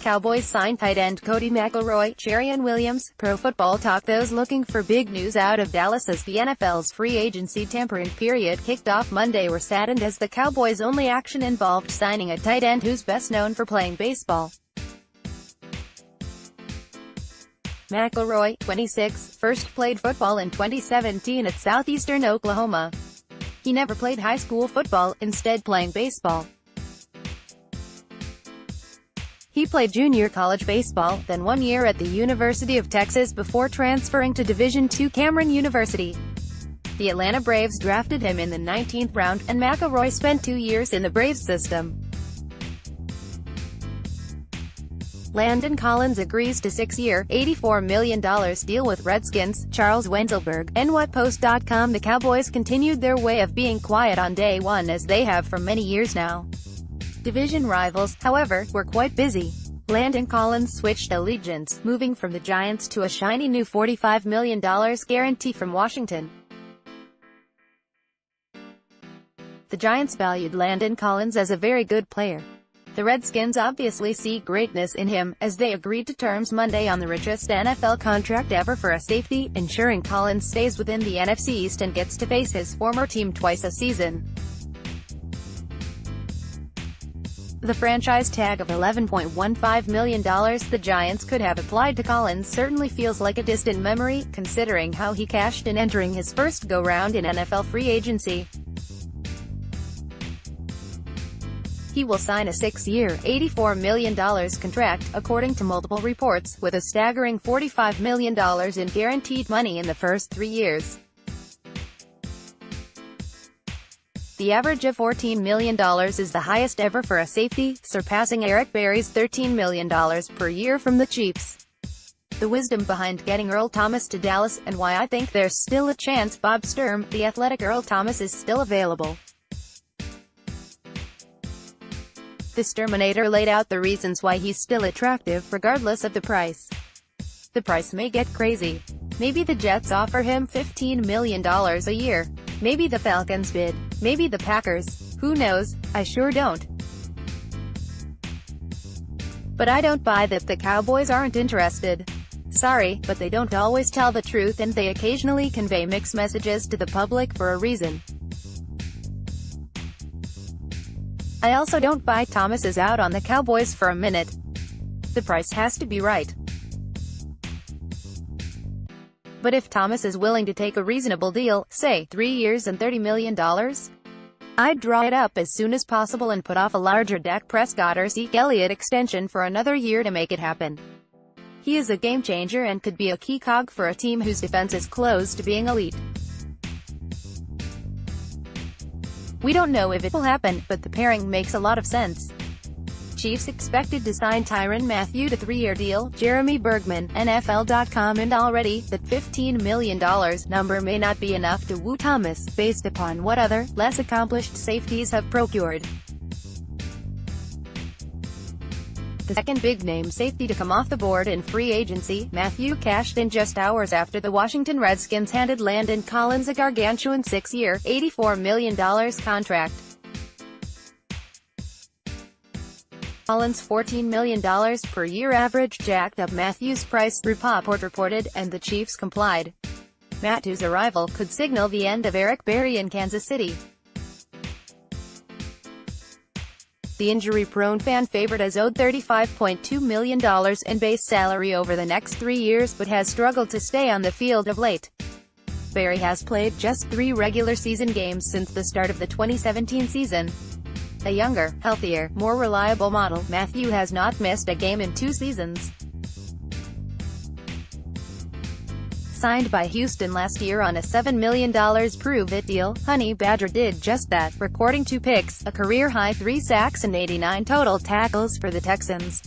Cowboys sign tight end Codey McElroy. Charean Williams, ProFootballTalk Those looking for big news out of Dallas as the NFL's free agency tampering period kicked off Monday were saddened as the Cowboys' only action involved signing a tight end who's best known for playing baseball. McElroy, 26, first played football in 2017 at Southeastern Oklahoma. He never played high school football, instead playing baseball. He played junior college baseball, then 1 year at the University of Texas before transferring to Division II Cameron University. The Atlanta Braves drafted him in the 19th round, and McElroy spent 2 years in the Braves system. Landon Collins agrees to 6-year, $84 million deal with Redskins. Charles Wenzelberg, NYPost.com. The Cowboys continued their way of being quiet on day one as they have for many years now. Division rivals, however, were quite busy. Landon Collins switched allegiance, moving from the Giants to a shiny new $45 million guarantee from Washington. The Giants valued Landon Collins as a very good player. The Redskins obviously see greatness in him, as they agreed to terms Monday on the richest NFL contract ever for a safety, ensuring Collins stays within the NFC East and gets to face his former team twice a season. The franchise tag of $11.15 million the Giants could have applied to Collins certainly feels like a distant memory, considering how he cashed in entering his first go-round in NFL free agency. He will sign a 6-year, $84 million contract, according to multiple reports, with a staggering $45 million in guaranteed money in the first 3 years. The average of $14 million is the highest ever for a safety, surpassing Eric Berry's $13 million per year from the Chiefs. The wisdom behind getting Earl Thomas to Dallas, and why I think there's still a chance. Bob Sturm, The Athletic. Earl Thomas is still available. The Sturminator laid out the reasons why he's still attractive, regardless of the price. The price may get crazy. Maybe the Jets offer him $15 million a year. Maybe the Falcons bid. Maybe the Packers. Who knows? I sure don't. But I don't buy that the Cowboys aren't interested. Sorry, but they don't always tell the truth, and they occasionally convey mixed messages to the public for a reason. I also don't buy Thomas is out on the Cowboys for a minute. The price has to be right. But if Thomas is willing to take a reasonable deal, say 3 years and $30 million, I'd draw it up as soon as possible and put off a larger Dak Prescott or Zeke Elliott extension for another year to make it happen. He is a game-changer and could be a key cog for a team whose defense is close to being elite. We don't know if it will happen, but the pairing makes a lot of sense. Chiefs expected to sign Tyrann Mathieu to 3-year deal. Jeremy Bergman, NFL.com. And already, that $15 million number may not be enough to woo Thomas, based upon what other, less accomplished safeties have procured. The second big-name safety to come off the board in free agency, Mathieu cashed in just hours after the Washington Redskins handed Landon Collins a gargantuan 6-year, $84 million contract. Collins' $14 million per year average jacked up Mathieu's price, Report reported, and the Chiefs complied. Mathieu's arrival could signal the end of Eric Berry in Kansas City. The injury-prone fan favorite is owed $35.2 million in base salary over the next 3 years, but has struggled to stay on the field of late. Berry has played just 3 regular season games since the start of the 2017 season. A younger, healthier, more reliable model, Mathieu has not missed a game in 2 seasons. Signed by Houston last year on a $7 million prove-it deal, Honey Badger did just that, recording 2 picks, a career-high 3 sacks and 89 total tackles for the Texans.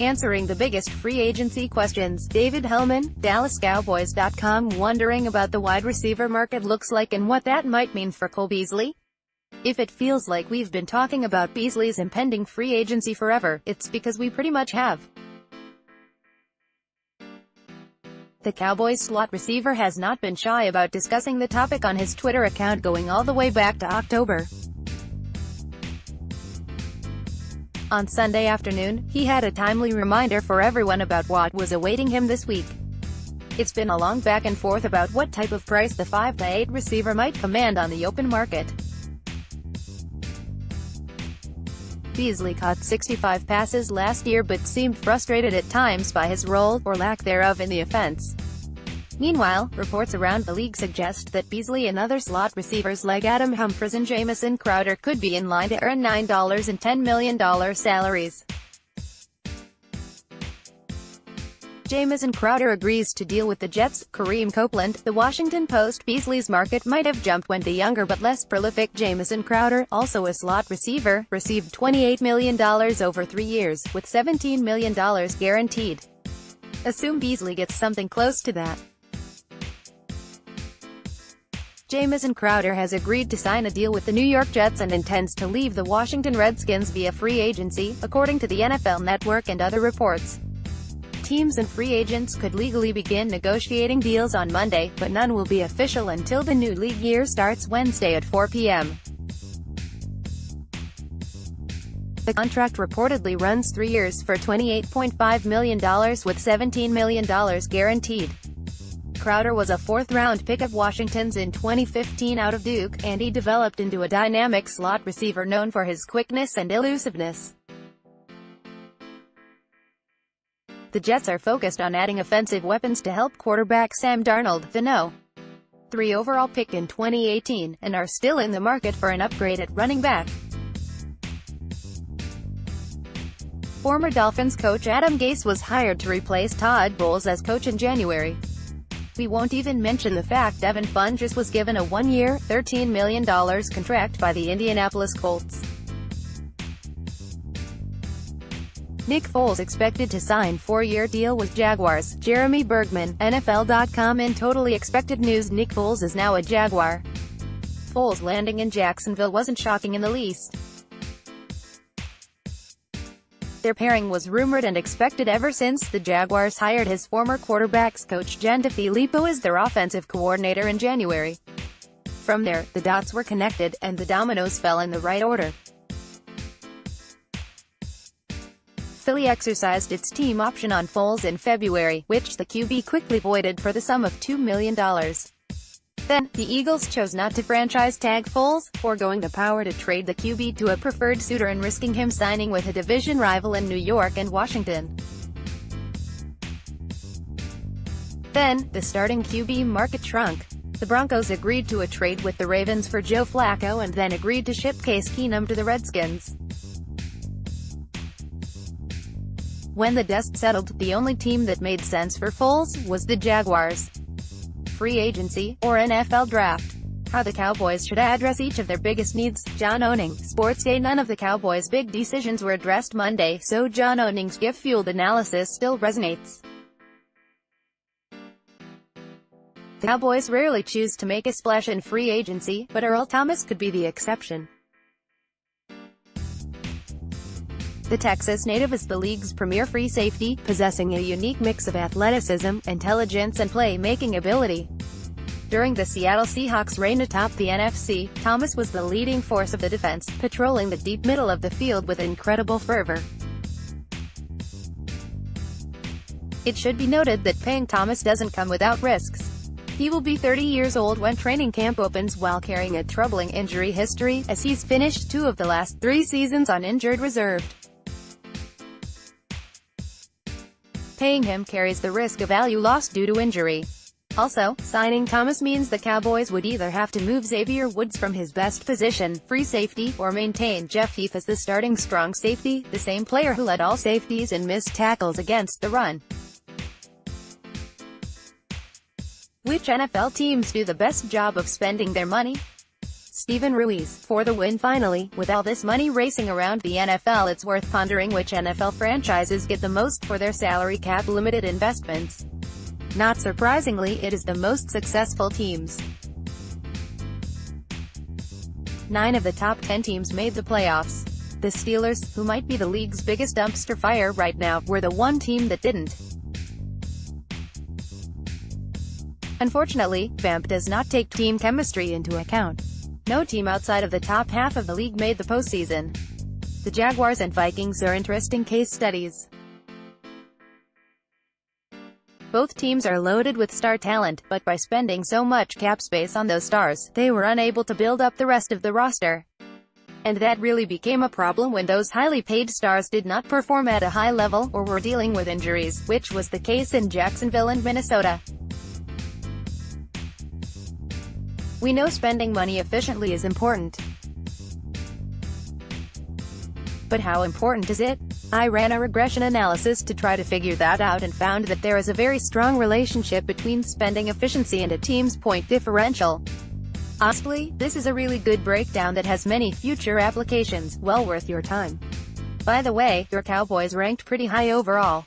Answering the biggest free agency questions, David Hellman, DallasCowboys.com. Wondering about the wide receiver market looks like and what that might mean for Cole Beasley? If it feels like we've been talking about Beasley's impending free agency forever, it's because we pretty much have. The Cowboys slot receiver has not been shy about discussing the topic on his Twitter account going all the way back to October. On Sunday afternoon, he had a timely reminder for everyone about what was awaiting him this week. It's been a long back and forth about what type of price the 5'8" receiver might command on the open market. Beasley caught 65 passes last year but seemed frustrated at times by his role, or lack thereof, in the offense. Meanwhile, reports around the league suggest that Beasley and other slot receivers like Adam Humphries and Jamison Crowder could be in line to earn $9 and $10 million salaries. Jamison Crowder agrees to deal with the Jets. Kareem Copeland, The Washington Post: Beasley's market might have jumped when the younger but less prolific Jamison Crowder, also a slot receiver, received $28 million over 3 years, with $17 million guaranteed. Assume Beasley gets something close to that. Jamison Crowder has agreed to sign a deal with the New York Jets and intends to leave the Washington Redskins via free agency, according to the NFL Network and other reports. Teams and free agents could legally begin negotiating deals on Monday, but none will be official until the new league year starts Wednesday at 4 p.m. The contract reportedly runs 3 years for $28.5 million with $17 million guaranteed. Crowder was a fourth-round pick of Washington's in 2015 out of Duke, and he developed into a dynamic slot receiver known for his quickness and elusiveness. The Jets are focused on adding offensive weapons to help quarterback Sam Darnold, the No. 3 overall pick in 2018, and are still in the market for an upgrade at running back. Former Dolphins coach Adam Gase was hired to replace Todd Bowles as coach in January. We won't even mention the fact Devin Funchess was given a 1-year, $13 million contract by the Indianapolis Colts. Nick Foles expected to sign 4-year deal with Jaguars. Jeremy Bergman, NFL.com. In totally expected news, Nick Foles is now a Jaguar. Foles landing in Jacksonville wasn't shocking in the least. Their pairing was rumored and expected ever since the Jaguars hired his former quarterbacks coach Jen DeFilippo as their offensive coordinator in January. From there, the dots were connected, and the dominoes fell in the right order. Philly exercised its team option on Foles in February, which the QB quickly voided for the sum of $2 million. Then, the Eagles chose not to franchise tag Foles, foregoing the power to trade the QB to a preferred suitor and risking him signing with a division rival in New York and Washington. Then, the starting QB market shrunk. The Broncos agreed to a trade with the Ravens for Joe Flacco and then agreed to ship Case Keenum to the Redskins. When the dust settled, the only team that made sense for Foles was the Jaguars. Free agency, or NFL draft. How the Cowboys should address each of their biggest needs. John Owning, Sportsday. None of the Cowboys' big decisions were addressed Monday, so John Owning's gift-fueled analysis still resonates. The Cowboys rarely choose to make a splash in free agency, but Earl Thomas could be the exception. The Texas native is the league's premier free safety, possessing a unique mix of athleticism, intelligence and play-making ability. During the Seattle Seahawks' reign atop the NFC, Thomas was the leading force of the defense, patrolling the deep middle of the field with incredible fervor. It should be noted that paying Thomas doesn't come without risks. He will be 30 years old when training camp opens while carrying a troubling injury history, as he's finished 2 of the last 3 seasons on injured reserve. Paying him carries the risk of value lost due to injury. Also, signing Thomas means the Cowboys would either have to move Xavier Woods from his best position, free safety, or maintain Jeff Heath as the starting strong safety, the same player who led all safeties in missed tackles against the run. Which NFL teams do the best job of spending their money? Steven Ruiz, for the win. Finally, with all this money racing around the NFL, it's worth pondering which NFL franchises get the most for their salary cap limited investments. Not surprisingly, it is the most successful teams. 9 of the top 10 teams made the playoffs. The Steelers, who might be the league's biggest dumpster fire right now, were the one team that didn't. Unfortunately, VAMP does not take team chemistry into account. No team outside of the top half of the league made the postseason. The Jaguars and Vikings are interesting case studies. Both teams are loaded with star talent, but by spending so much cap space on those stars, they were unable to build up the rest of the roster. And that really became a problem when those highly paid stars did not perform at a high level, or were dealing with injuries, which was the case in Jacksonville and Minnesota. We know spending money efficiently is important. But how important is it? I ran a regression analysis to try to figure that out and found that there is a very strong relationship between spending efficiency and a team's point differential. Honestly, this is a really good breakdown that has many future applications, well worth your time. By the way, your Cowboys ranked pretty high overall.